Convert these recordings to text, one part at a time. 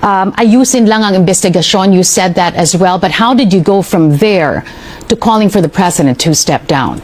ayusin lang ang investigasyon. You said that as well. But how did you go from there to calling for the president to step down?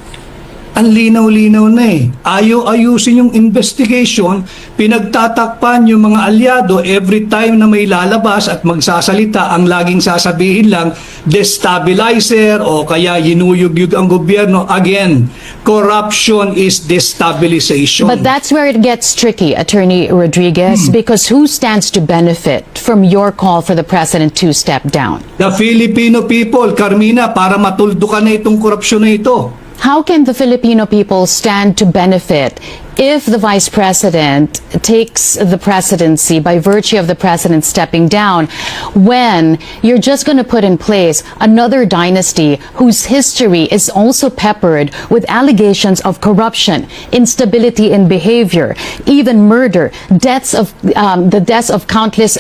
Ang linaw-linaw na eh. Ayaw-ayusin yung investigation, pinagtatakpan yung mga alyado every time na may lalabas at magsasalita, ang laging sasabihin lang, destabilizer o kaya yinuyug-yug ang gobyerno. Again, corruption is destabilization. But that's where it gets tricky, Attorney Rodriguez, because who stands to benefit from your call for the president to step down? The Filipino people, Carmina, para matuldukan na itong korupsyon na ito. How can the Filipino people stand to benefit if the vice president takes the presidency by virtue of the president stepping down, when you're just going to put in place another dynasty whose history is also peppered with allegations of corruption, instability in behavior, even murder, deaths of the deaths of countless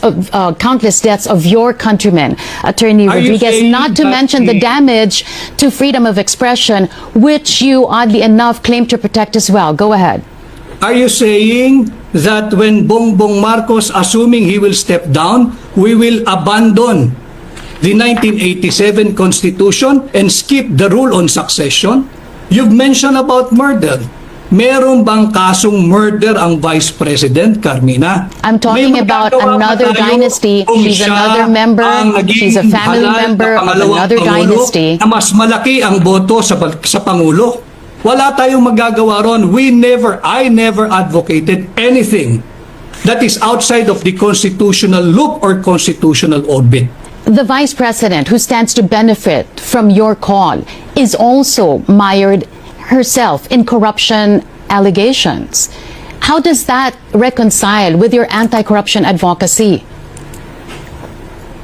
deaths of your countrymen, Attorney Are you Rodriguez, saying not to that mention the damage to freedom of expression, which you oddly enough claim to protect as well. Go ahead. Are you saying that when Bongbong Marcos, assuming he will step down, we will abandon the 1987 Constitution and skip the rule on succession? You've mentioned about murder. Meron bang kasong murder ang Vice President, Carmina? I'm talking about another dynasty. She's another member. She's a family member of another dynasty. Na mas malaki ang boto sa Pangulo. Wala tayong magagawa ron. I never advocated anything that is outside of the constitutional loop or constitutional orbit. The vice president who stands to benefit from your call is also mired herself in corruption allegations. How does that reconcile with your anti-corruption advocacy?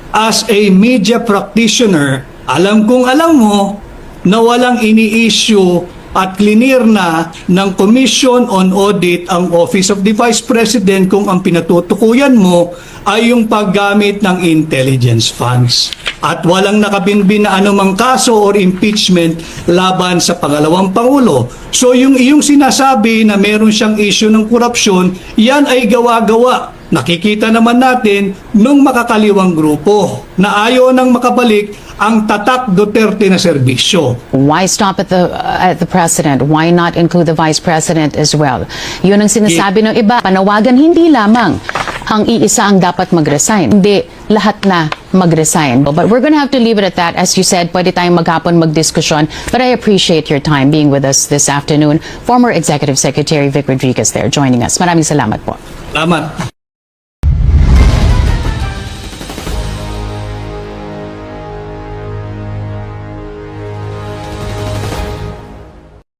As a media practitioner, alam mo na walang ini-issue at clear na ng Commission on Audit ang Office of the Vice President kung ang pinatutukuyan mo ay yung paggamit ng intelligence funds. At walang nakabinbin na anumang kaso or impeachment laban sa pangalawang Pangulo. So yung iyong sinasabi na meron siyang issue ng korupsyon, yan ay gawa-gawa. Nakikita naman natin nung makakaliwang grupo na ayaw nang makabalik ang tatak Duterte na serbisyo. Why stop at the president? Why not include the vice president as well? Yun ang sinasabi ng iba. Panawagan, hindi lamang ang iisa ang dapat mag-resign. Hindi lahat na mag-resign. But we're gonna have to leave it at that. As you said, pwede tayong maghapon magdiskusyon. But I appreciate your time being with us this afternoon. Former Executive Secretary Vic Rodriguez there joining us. Maraming salamat po. Salamat.